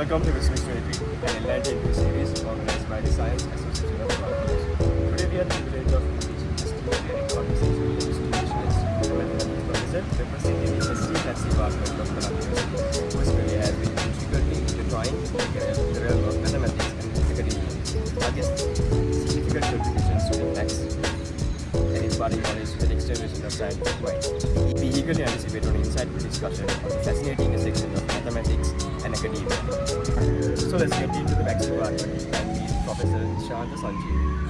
Welcome to Epistemics 23, an enlightened series organized by the Science Association of Colombo. Today we are privileged of engaging this two-hearing conversation with distinguished mathematics professor representing the esteemed department of Colombo University, whose career has been intricately intertwined with the realm of mathematics and academia. Our guest significant contributions to the text and imparting knowledge to the next generation of scientific mind. We eagerly anticipate an insightful discussion on the fascinating intersection of mathematics and academia. So let's get into the next department and meet Professor Nishantha Sanjeewa.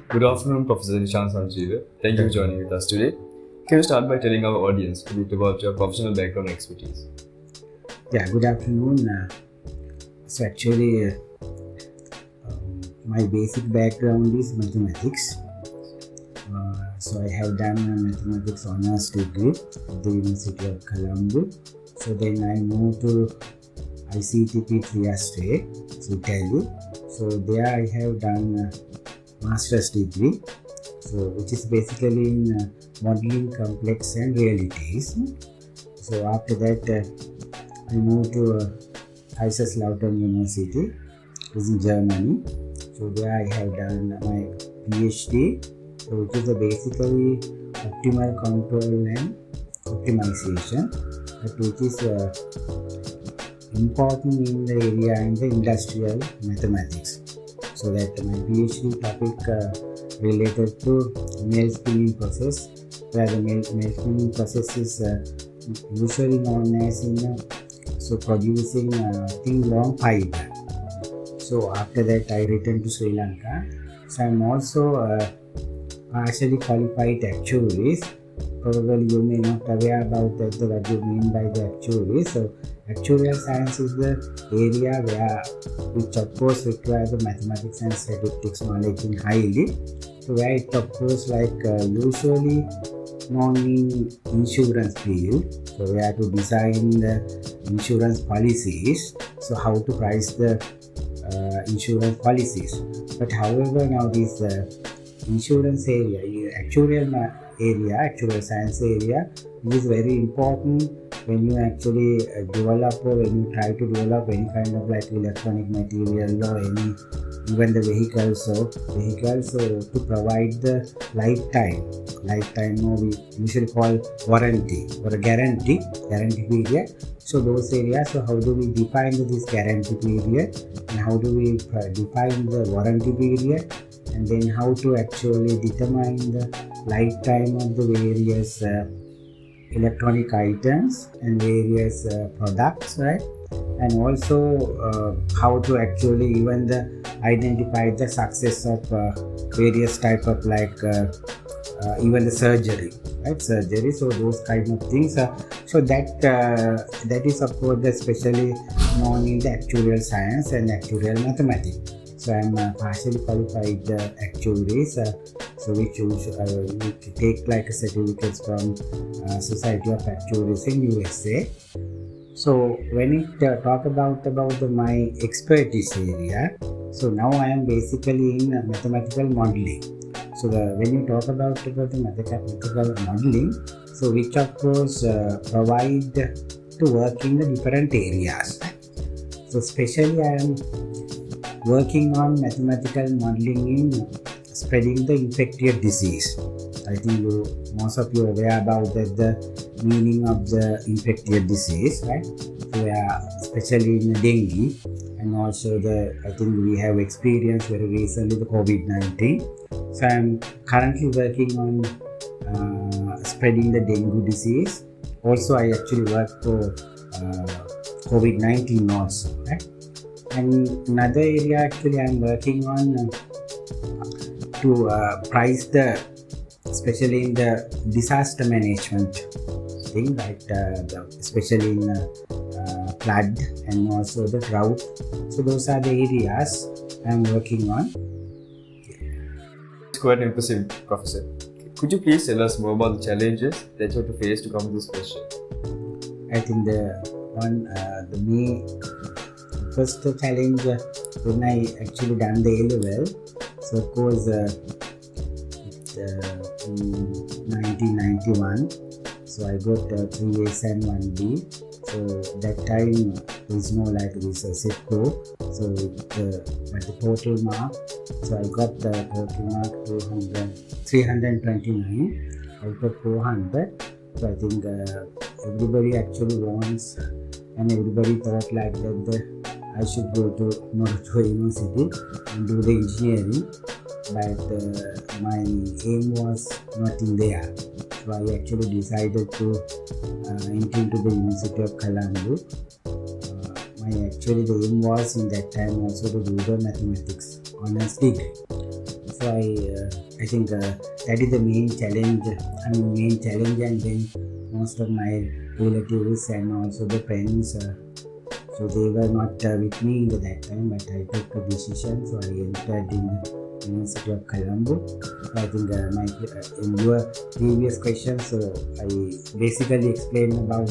Good afternoon, Professor Nishantha Sanjeewa. Thank you for joining with us today. Can you start by telling our audience a bit about your professional background and expertise? Yeah, good afternoon. So actually, my basic background is mathematics. So I have done a mathematics honors degree at the University of Colombo. So then I moved to ICTP Trieste, Italy. So there I have done master's degree, so which is basically in modeling complex and realities. So after that I moved to Kaiserslautern University, which is in Germany. So there I have done my Ph.D, so which is basically optimal control and optimization, which is important in the area in the industrial mathematics. So that my PhD topic related to mail spinning process, where the mail spinning process is usually known as producing thin long fiber. So after that I returned to Sri Lanka. So I'm also partially qualified actuaries. Probably you may not aware about that, what you mean by the actuaries. So actuarial science is the area which of course requires the mathematics and statistics knowledge in highly. So where it of course usually known in insurance field. So we have to design the insurance policies. So how to price the insurance policies. But however now this insurance area, actuarial science area, is very important when you actually develop or when you try to develop any kind of electronic material or even the vehicles. So to provide the lifetime we usually call warranty or a guarantee period. So those areas, so how do we define this guarantee period and how do we define the warranty period, and then how to actually determine the lifetime of the various electronic items and various products, right? And also how to actually even identify the success of various type of even the surgery, right? Surgery. So those kind of things. So that is of course especially known in the actuarial science and actuarial mathematics. So I am partially qualified actuaries, so which take certificates from Society of Actuaries in USA. So when it talk about my expertise area, so now I am basically in mathematical modeling. So when you talk about the mathematical modeling, so which of course provide to work in the different areas. So especially I am working on mathematical modeling in spreading the infectious disease. I think most of you are aware about the meaning of the infectious disease, right? So especially in dengue and also I think we have experienced very recently the COVID-19. So I'm currently working on spreading the dengue disease. Also, I actually work for COVID-19 also, right? And another area actually I'm working on to price especially in the disaster management thing, right? Especially in flood and also the drought. So those are the areas I'm working on. It's quite impressive, Professor. Could you please tell us more about the challenges that you have to face to come to this question? I think the main first challenge when I actually done the A-level, so of course in 1991, so I got 3As and 1B. So that time there is no like this set score. So but the total mark, so I got the total mark 329 out of 400. So I think everybody actually wants, and everybody thought like that I should go to Numerical University and do the engineering, but my aim was not in there. So I actually decided to enter into the University of Colombo. The aim was in that time also to do the mathematics honors degree. So I think that is the main challenge. And then most of my relatives and also the friends, so they were not with me at that time, but I took a decision. So I entered in the University of Colombo. So I think in your previous question, so I basically explained about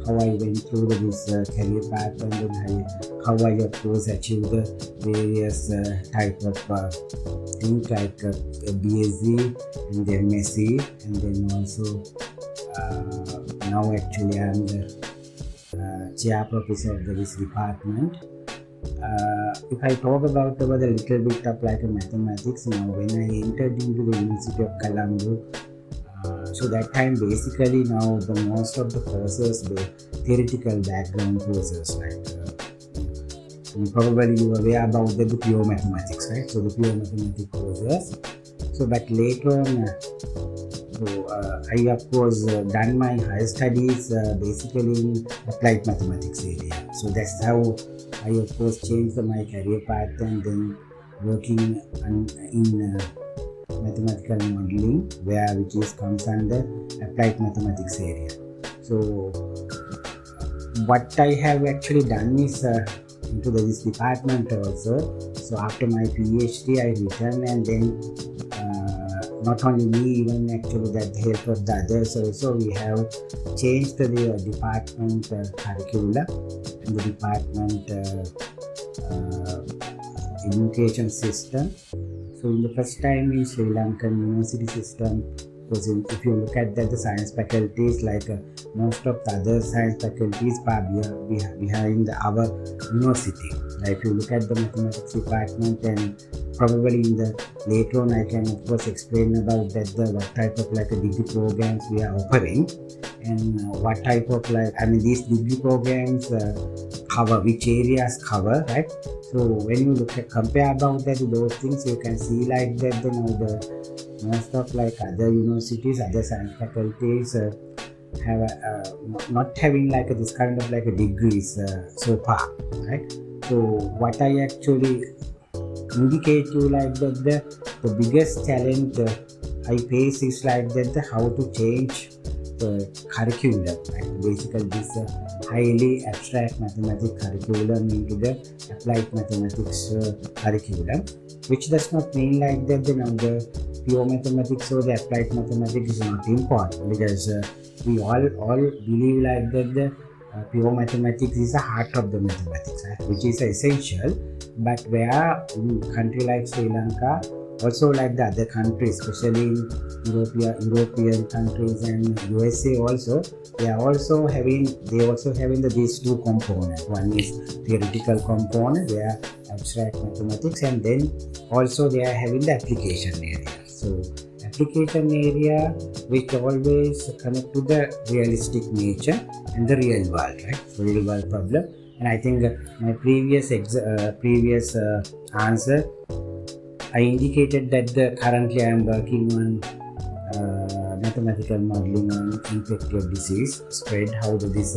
how I went through this career path, and then how I of course achieved the various type of things like BSc and then MSc, and then also now actually I'm the chair professor of this department. If I talk about a little bit of like mathematics, now when I entered into the University of Colombo, so that time basically now the most of the courses were theoretical background courses, like probably you are aware about the pure mathematics, right? So the pure mathematics courses. So but later on, I of course done my higher studies basically in applied mathematics area. So that's how I of course changed my career path, and then working in mathematical modeling, which comes under applied mathematics area. So what I have actually done is into this department also. So after my PhD I returned, and then not only me, even actually that help of the others also, we have changed the department curricula and the department education system. So in the first time in Sri Lankan university system, because if you look at that, the science faculties, like most of the other science faculties are behind our university. Like if you look at the mathematics department, and probably in the later on I can of course explain about that what type of like a degree programs we are offering, and what type of these degree programs cover, which areas cover, right? So when you compare about that, those things, you can see like that the most of like other universities, other science faculties have not having like this kind of like a degrees so far, right? So what I actually indicate you like that the biggest challenge I face is like that how to change the curriculum, right? Basically this highly abstract mathematics curriculum into the applied mathematics curriculum, which does not mean like that the pure mathematics or the applied mathematics is not important, because we all believe like that the pure mathematics is the heart of the mathematics, right? Which is essential. But where in country like Sri Lanka, also like the other countries, especially in European countries and USA also, they also having these two components. One is theoretical component, where abstract mathematics, and then also they are having the application area. So application area which always connect to the realistic nature and the real world, right? So real world problem. And I think my previous answer, I indicated that currently I am working on mathematical modeling on infectious disease spread, how this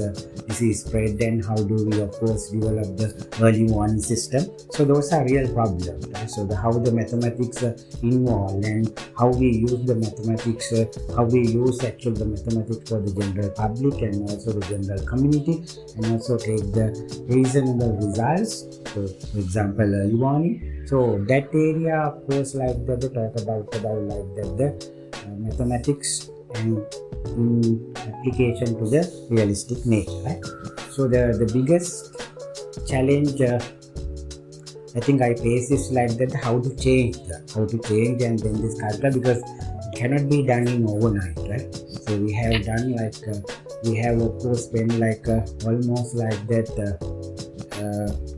disease spread, and how do we of course develop the early warning system. So those are real problems, right? So how the mathematics involved, and how we use the mathematics, how we use actually the mathematics for the general public and also the general community, and also take the reasonable results. So for example, early warning. So that area of course like that they talk about like that the mathematics and in application to the realistic nature, right? So the biggest challenge I think I face is like that how to change and then this culture, because it cannot be done in overnight, right? So we have done like we have of course spent like almost like that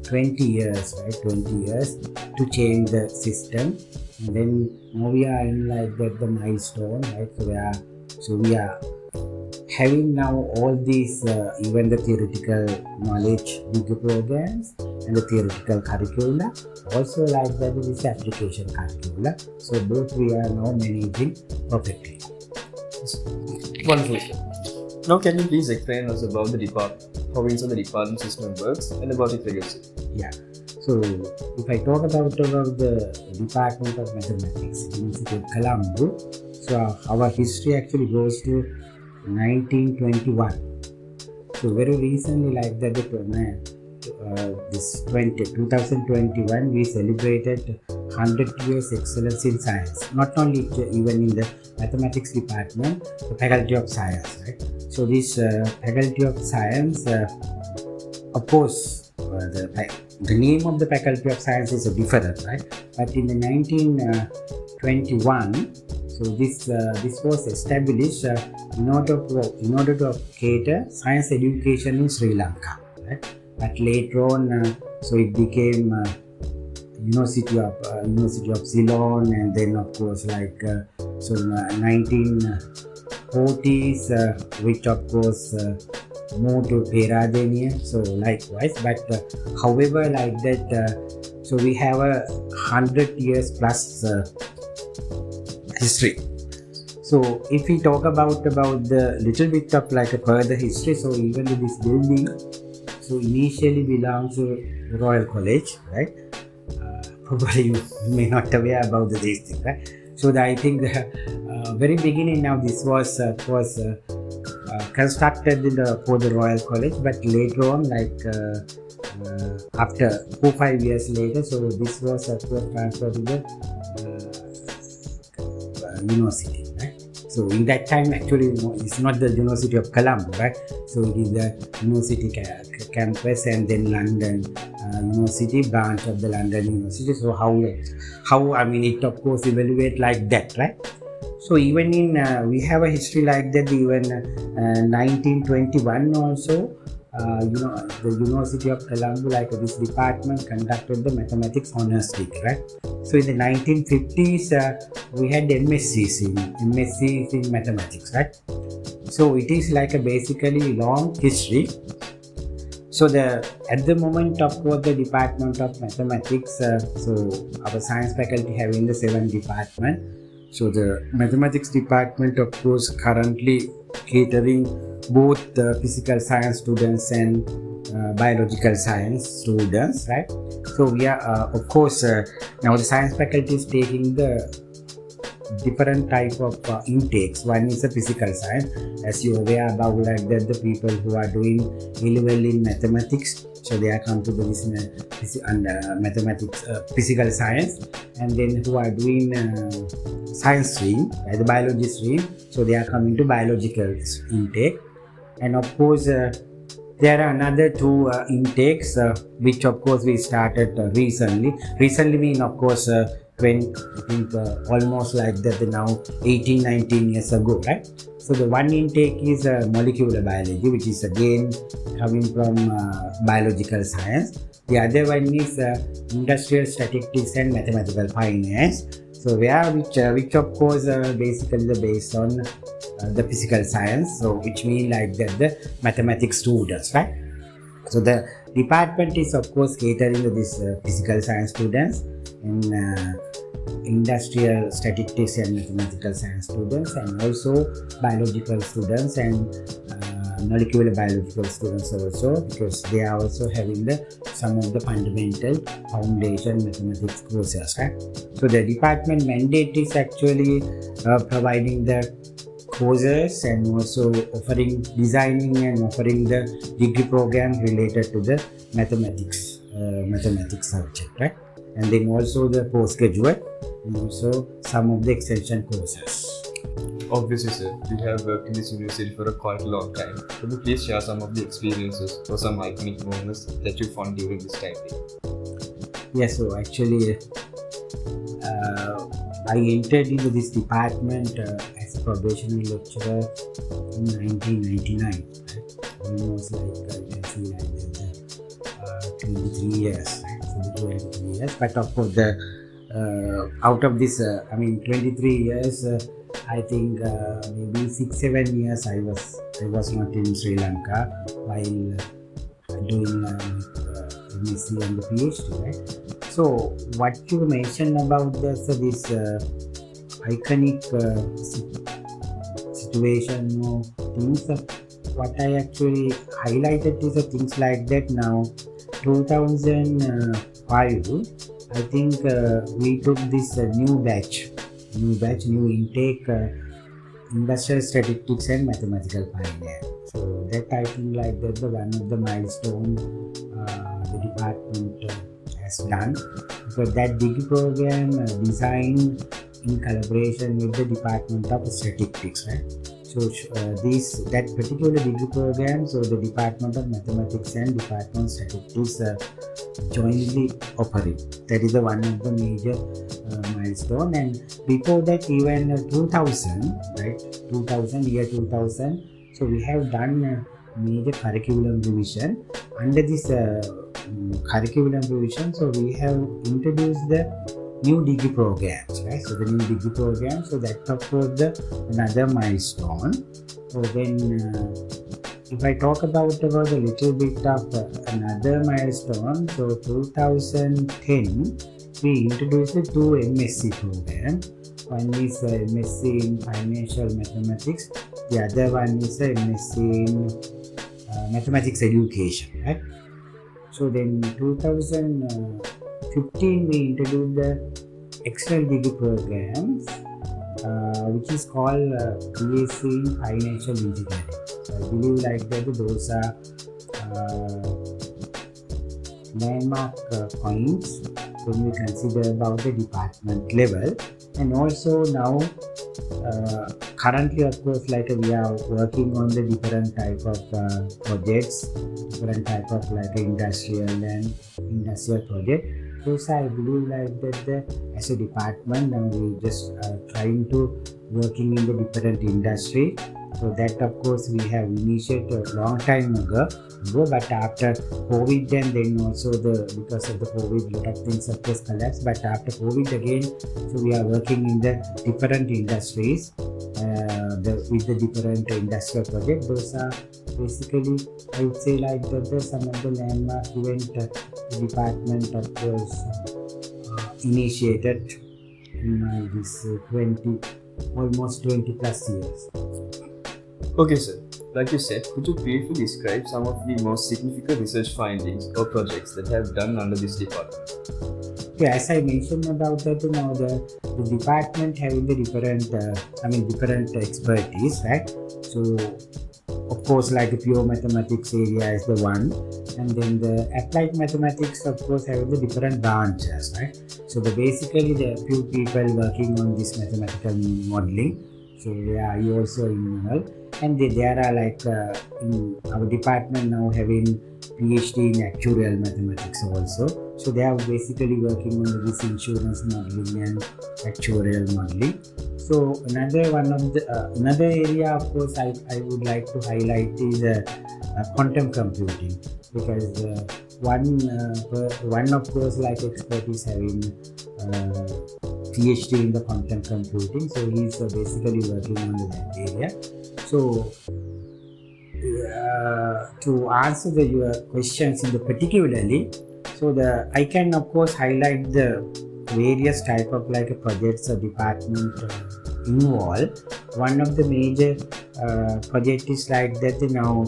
20 years, right? 20 years to change the system. And then now we are in like that the milestone, right? So we are having now all these even the theoretical knowledge bigger programs and the theoretical curricula, also like that is application curricula. So both we are now managing perfectly. Wonderful. Now can you please explain us about the department, how inside the department system works and about its legacy? Yeah. So if I talk about the Department of Mathematics, University of Colombo, so our history actually goes to 1921. So very recently, like that, 2021, we celebrated 100 years excellence in science. Not only even in the mathematics department, the Faculty of Science, right? So this Faculty of Science, of course, the name of the Faculty of Science is different, right? But in the 1921, so this was established in order to cater science education in Sri Lanka, right? But later on, so it became University of Ceylon, and then of course like so 1940s, which of course moved to Perera. So likewise, but however like that, so we have 100 years plus history. So if we talk about the little bit of like a further history, so even this building, so initially belongs to the Royal College, right? Probably you may not aware about this thing, right? So I think the very beginning now this was constructed for the Royal College, but later on, like after 4-5 years later, so this was transferred to the university, right? So in that time, actually, it's not the University of Colombo, right? So it is the university campus, and then London University branch of the London University. So how I mean it of course evaluate like that, right? So even in we have a history like that. Even 1921 also, the University of Colombo, like this department conducted the mathematics honors degree, right? So in the 1950s, we had MScs in mathematics, right? So it is like a basically long history. So at the moment of course the Department of Mathematics, so our science faculty having the 7 department. So the mathematics department of course currently catering both the physical science students and biological science students, right? So we are of course now the science faculty is taking the different type of intakes. One is the physical science, as you are aware about like that the people who are doing A-level in mathematics, so they are come to the mathematics, physical science, and then who are doing science stream, the biology stream, so they are coming to biological intake. And of course there are another 2 intakes which of course we started recently mean of course almost like that now 18-19 years ago, right? So the one intake is molecular biology, which is again coming from biological science. The other one is industrial statistics and mathematical finance. So which of course basically based on the physical science, so which means like that the mathematics students, right? So the department is of course catering to this physical science students and industrial statistics and mathematical science students, and also biological students and molecular biological students also, because they are also having some of the fundamental foundation mathematics courses, right? So the department mandate is actually providing the courses and also designing and offering the degree program related to the mathematics subject, right? And then also the postgraduate and also some of the extension courses. Obviously, sir, you have worked in this university for quite a long time. Could you please share some of the experiences or some iconic moments that you found during this time? Yes, so actually I entered into this department as a probationary lecturer in 1999. Right? Almost like you can see like 23 years, right? So 23 years. But of course, out of this, 23 years. I think maybe 6-7 years I was not in Sri Lanka while doing MSc and the PhD, right? So what you mentioned about this iconic situation or things, what I actually highlighted is things like that. Now 2005, I think we took this new intake, industrial statistics and mathematical pioneer. So that I think like that's the one of the milestone the department has done, because that degree program designed in collaboration with the Department of Statistics, right? So that particular degree program, so the Department of Mathematics and Department of Statistics jointly operate. That is the one of the major milestone. And before that, even 2000, right? 2000. So we have done major curriculum revision. Under this curriculum revision, so we have introduced the new degree programs, right? So the new degree program, so that of course another milestone. So then if I talk about a little bit of another milestone, so 2010 we introduced the two MSc programs. One is MSc in Financial Mathematics, the other one is MSc in Mathematics Education, right? So then 2015 we introduced the external degree programs which is called BSc in Financial Engineering. So I believe like that those are landmark points when we consider about the department level. And also now currently of course like we are working on the different type of projects, different type of like industrial and industrial project. So I believe like that as a department now we just trying to working in the different industry. So that of course we have initiated a long time ago, but after COVID and then also because of the COVID lot of things of course collapsed, but after COVID again, so we are working in the different industries with the different industrial projects. Those are basically, I would say like that some of the landmark event the department of course initiated in this almost 20 plus years. Okay, sir. Like you said, could you briefly describe some of the most significant research findings or projects that have done under this department? Yeah, as I mentioned about that, now the department having the different expertise, right? So of course like the pure mathematics area is the one, and then the applied mathematics of course having the different branches, right? So basically there are few people working on this mathematical modeling. So yeah, you also involved, and there are like in our department now having Ph.D. in actuarial mathematics also. So they are basically working on this insurance modeling and actuarial modeling. So another area of course I would like to highlight is quantum computing, because one of course like expert is having PhD in the quantum computing, so he's basically working on that area. So to answer your questions in the particularly, so I can of course highlight the various type of like projects or department involved. One of the major project is like that now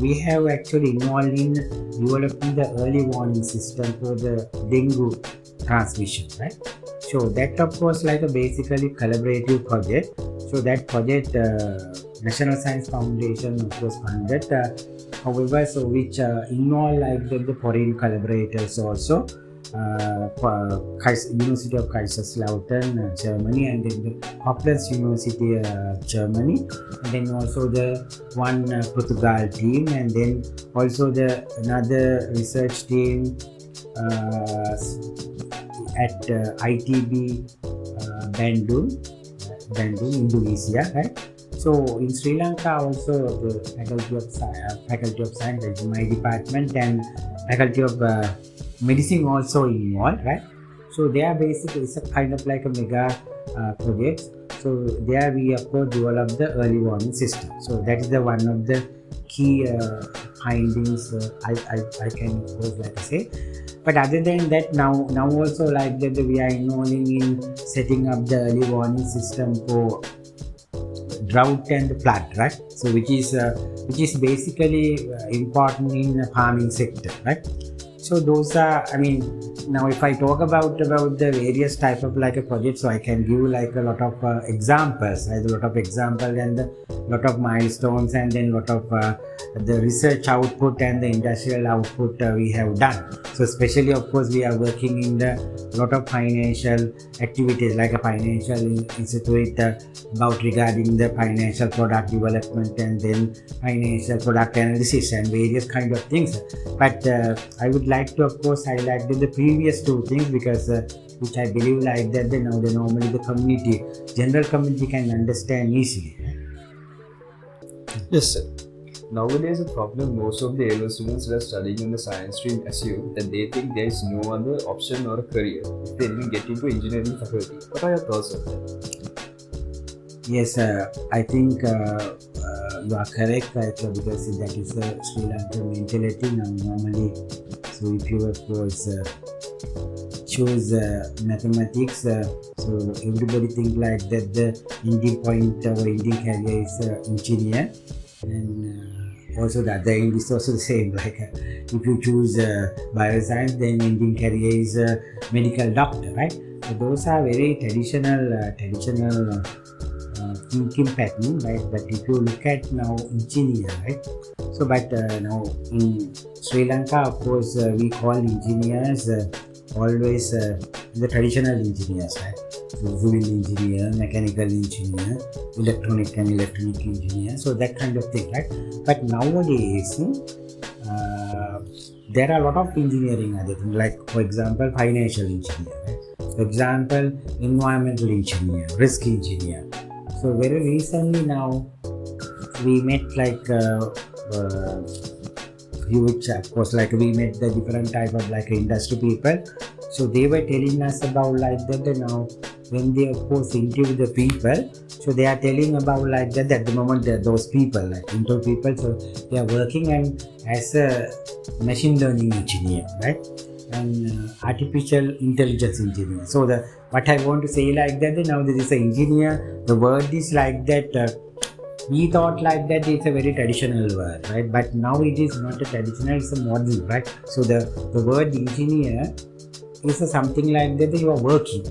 we have actually involved in developing the early warning system for the dengue transmission, right? So that of course like a basically collaborative project. So that project National Science Foundation of course funded. However, so which involve like the foreign collaborators also. University of Kaiserslautern, Germany, and then the Uplands University, Germany, and then also the one Portugal team, and then also the another research team at ITB Bandung, Indonesia, right? So in Sri Lanka also the Faculty of Science, that is my department, and Faculty of Medicine also involved, right? So they are basically, it's a kind of like a mega project. So there we of course develop the early warning system. So that is the one of the key findings I can of course like to say. But other than that, now also like that we are involving in setting up the early warning system for drought and flood, right? So which is basically important in the farming sector, right? So those are, I mean, now if I talk about the various type of like a project, so I can give like a lot of examples, right? A lot of examples and a lot of milestones, and then a lot of the research output and the industrial output we have done. So especially of course we are working in the lot of financial activities like a financial institute about regarding the financial product development and then financial product analysis and various kind of things. But I would like to of course highlight the previous two things because which I believe like that normally the general community can understand easily. Yes, sir. Nowadays, the problem most of the A-level students who are studying in the science stream assume that they think there is no other option or a career if they even get into engineering faculty. What are your thoughts on that? Yes, I think you are correct, because that is the Sri Lankan mentality now normally. So if you of course choose mathematics, so everybody think like that the ending point or ending career is engineer, and also the other end is also the same, like if you choose bioscience, then ending career is medical doctor, right? So those are very traditional thinking pattern, right? But if you look at now engineer, right? So but now in Sri Lanka, of course, we call engineers always the traditional engineers, right? So civil engineer, mechanical engineer, electronic engineer, so that kind of thing, right? But nowadays there are a lot of engineering other things, like for example financial engineer, right? For example environmental engineer, risk engineer. So very recently now we met like which of course like we met the different type of like industry people. So they were telling us about like that now when they of course interview the people, so they are telling about like that at the moment those people like interview people, so they are working and as a machine learning engineer, right? And artificial intelligence engineer. So what I want to say like that now this is an engineer, the word is like that we thought like that it's a very traditional word, right? But now it is not a traditional, it's a modern, right? So the word engineer is something like that you are working.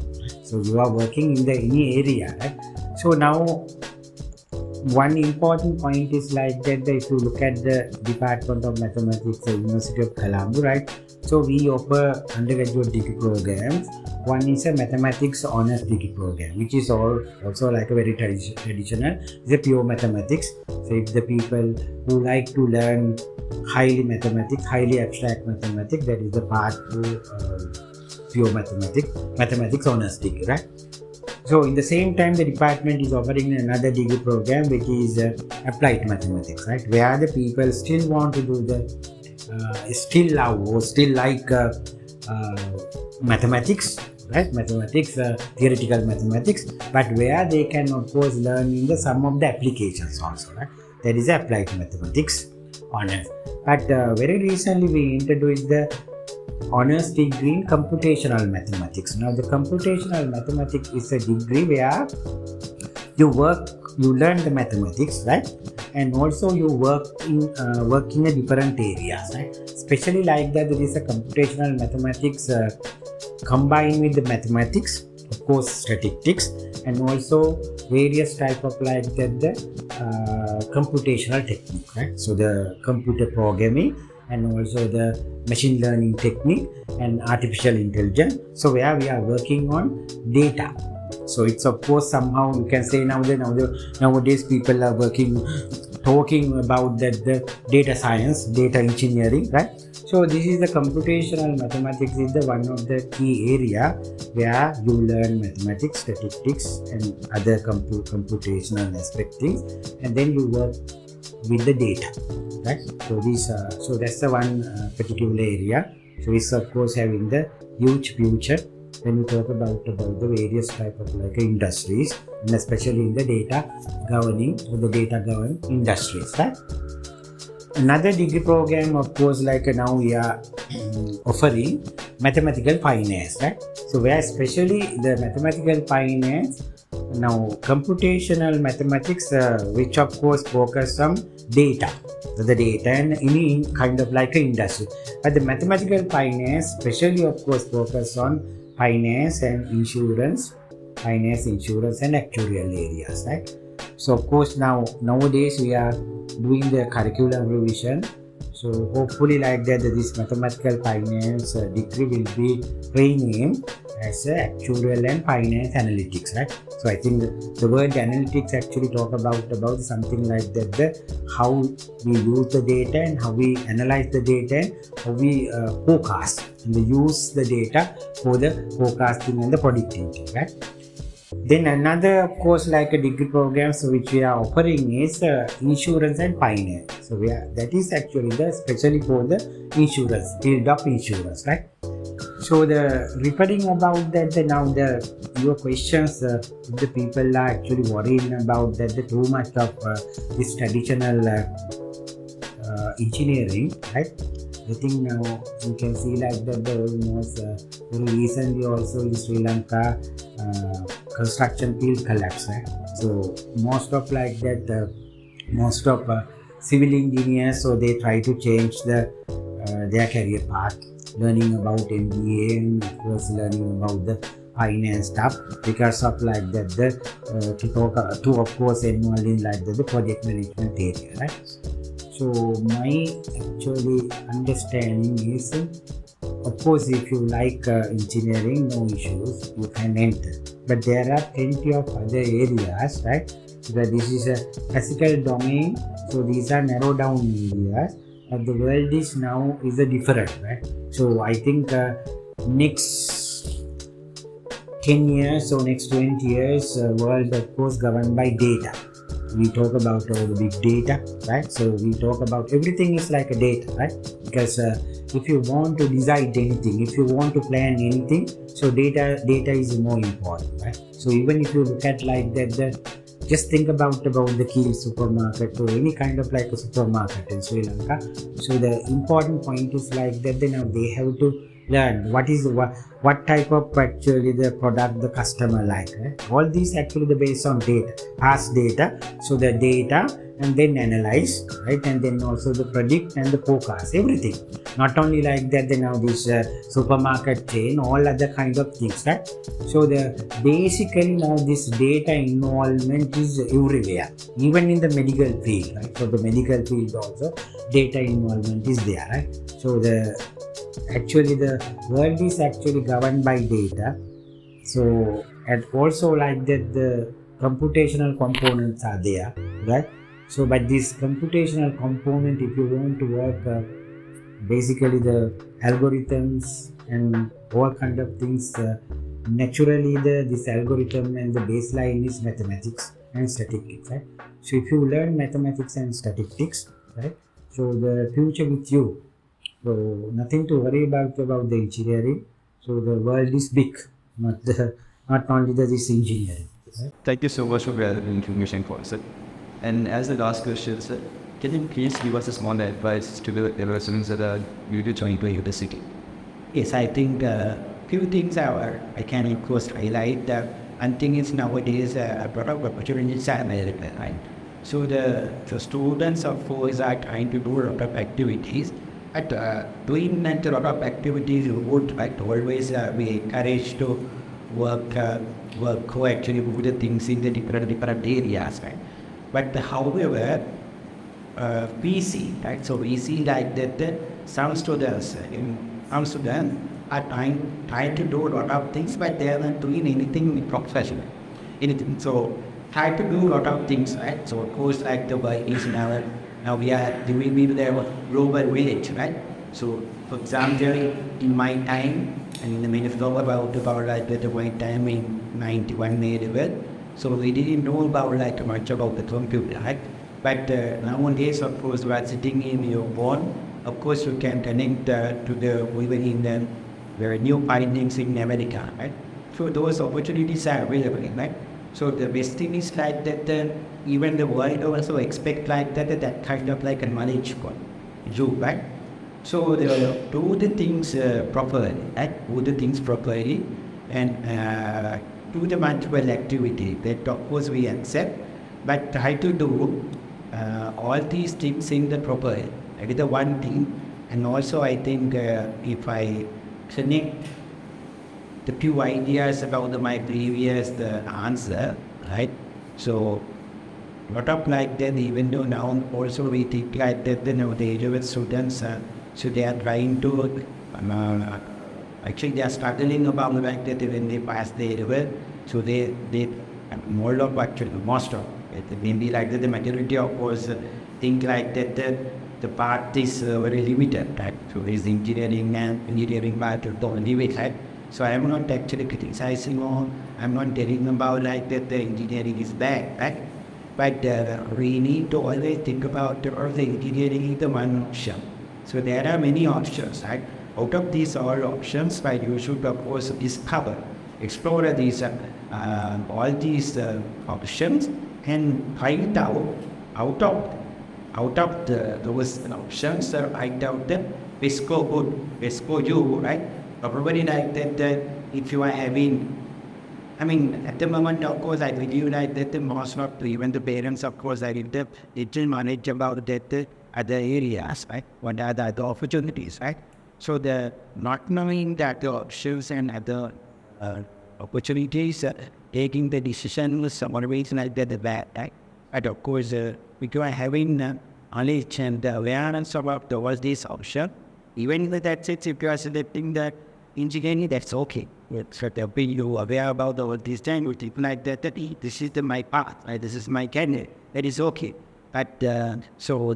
So you are working in any area, right? So now one important point is like that if you look at the Department of Mathematics at University of Colombo, right? So we offer undergraduate degree programs. One is a mathematics honors degree program, which is also like a very traditional. It's a pure mathematics. So if the people who like to learn highly abstract mathematics, that is the part pure mathematics honors degree, right? So in the same time, the department is offering another degree program, which is applied mathematics, right? Where the people still want to do still love or still like mathematics, right? Theoretical mathematics, but where they can of course learn in some of the applications also, right? That is applied mathematics. honors. But very recently we introduced the honors degree in computational mathematics. Now the computational mathematics is a degree where you learn the mathematics, right? And also you work in a different areas, right? Especially like that, there is a computational mathematics combined with the mathematics, of course statistics, and also various type of like that the computational technique, right? So the computer programming and also the machine learning technique and artificial intelligence. So where we are working on data. So it's of course somehow you can say nowadays people are talking about that the data science, data engineering, right? So this is the computational mathematics is the one of the key area where you learn mathematics, statistics and other computational aspect things, and then you work with the data, right? So that's the one particular area. So it's of course having the huge future when we talk about the various type of like industries, and especially in the data governing or the data governed industries, right? Another degree program, of course, like now we are offering mathematical finance, right? So where especially the mathematical finance, now computational mathematics, which of course focus on data, the data and any kind of like an industry. But the mathematical finance, especially of course focus on finance and insurance and actuarial areas, right? So of course nowadays we are doing the curriculum revision. So hopefully like that this mathematical finance degree will be renamed as actuarial and finance analytics, right? So I think the word analytics actually talk about something like that, how we use the data and how we analyze the data and how we forecast and use the data for the forecasting and the productivity, right? Then another of course like a degree programs which we are offering is insurance and finance. So that is actually especially for the insurance, field of insurance, right? So referring about that now your questions, the people are actually worrying about that too much of this traditional engineering, right? I think now you can see like that the almost very recently also in Sri Lanka construction field collapse, right? So most of like that most of civil engineers, so they try to change their career path, learning about MBA and of course learning about the finance stuff because of like that to of course involve in like the project management area, right? So my actually understanding is, of course, if you like engineering, no issues, you can enter. But there are plenty of other areas, right? So that this is a classical domain. So these are narrow down areas. But the world is now is a different, right? So I think next 10 years or next 20 years, world of course governed by data. We talk about all the big data, right? So we talk about everything is like a data, right? Because if you want to decide anything, if you want to plan anything, so data is more important, right? So even if you look at like that, just think about the key supermarket or any kind of like a supermarket in Sri Lanka. So the important point is like that now they have to learn what type of actually the product the customer like, right? All these actually based on data, past data. So the data and then analyze, right? And then also the predict and the forecast, everything. Not only like that, then now this supermarket chain, all other kind of things, right? So basically now this data involvement is everywhere, even in the medical field, right? So the medical field also data involvement is there, right? So actually the world is actually governed by data. So and also like that the computational components are there, right? So but this computational component, if you want to work basically the algorithms and all kind of things, naturally this algorithm and the baseline is mathematics and statistics, right? So if you learn mathematics and statistics, right, so the future with you. So nothing to worry about the engineering. So the world is big, not only this engineering. Right? Thank you so much for the information for us, sir. And as the last question, sir, Can you please give us a small advice to the students that are new to join to university? Yes, I think few things I can of course highlight. One thing is nowadays a lot of opportunities are available, right? So the students of course are trying to do a lot of activities. But doing that a lot of activities would always be encouraged to work actually do the things in the different areas, right? But however, we see, right? So we see like that some students are trying to do a lot of things, but they are not doing anything professional. Anything. So try to do a lot of things, right? So of course, like the world is now we are doing with the global village, right? So for example, in my time, and when it's about like the right time in 91 level, so we didn't know about like much about the computer, right? But nowadays, of course, we are sitting in your phone. Of course, you can connect to the even in the very new findings in America, right? So those opportunities are available, right? So the best thing is like that even the world also expect like that kind of like a knowledge for you, right? So do the things properly, right? Do the things properly and do the multiple activity that of course we accept, but try to do all these things in the proper. That is the one thing. And also I think if I connect the few ideas about my previous answer, right? So lot of like that, even though now also we think like that, the graduate students, so they are trying to, actually they are struggling about like that when they pass the level. So they more of actually most of it, maybe like that the majority of course think like that the path is very limited, right? So is engineering and engineering part of the only way, right? So I am not actually criticizing or I'm not telling about like that the engineering is bad, right? But we need to always think about the engineering is the one option. So there are many options, right? Out of these all options, but you should of course discover, explore these all these options and find out of those options, find out the best go you, right? Probably like that if you are having, I mean, at the moment, of course, I believe like that most of even the parents, of course, I did the little knowledge about that other areas, right? What are the other opportunities, right? So the not knowing that the options and other opportunities, taking the decision was always like that bad, right? But of course, because having knowledge and awareness about all these options, even if that's it, if you are selecting the engineering, that's okay. So being you aware about all these things, you think like that this is my path, right? This is my career, that is okay. But so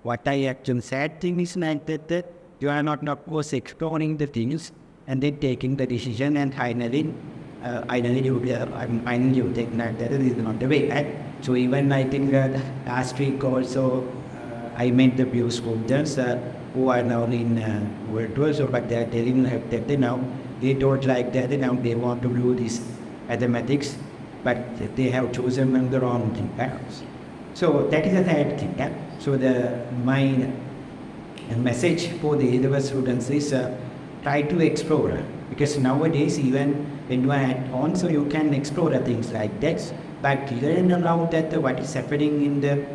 what I actually said thing is like that you are not of course exploring the things and then taking the decision and finally you think that is not the way, right? So even I think last week also I met the few students who are now in World Tour, so but they are telling that they don't like that, now they want to do this mathematics, but they have chosen the wrong thing. Right? So that is the third thing. Yeah? So my message for the university students is try to explore, because nowadays even when you are at home, so you can explore things like that, but learn about that what is happening in the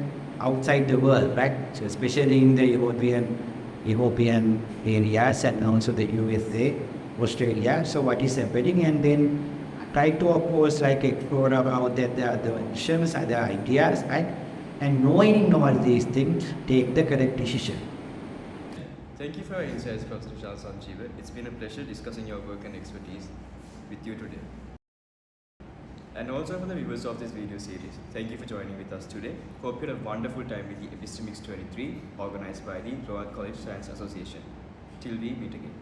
outside the world, right? So especially in the European areas and also the USA, Australia. So what is happening, and then try to of course like explore about that the options and the ideas, right? And knowing all these things, take the correct decision. Thank you for your insights, Prof. Sanjeewa. It's been a pleasure discussing your work and expertise with you today. And also for the viewers of this video series, thank you for joining with us today. Hope you had a wonderful time with the Epistemics 23 organized by the DAAD College Science Association. Till we meet again.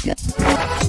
here.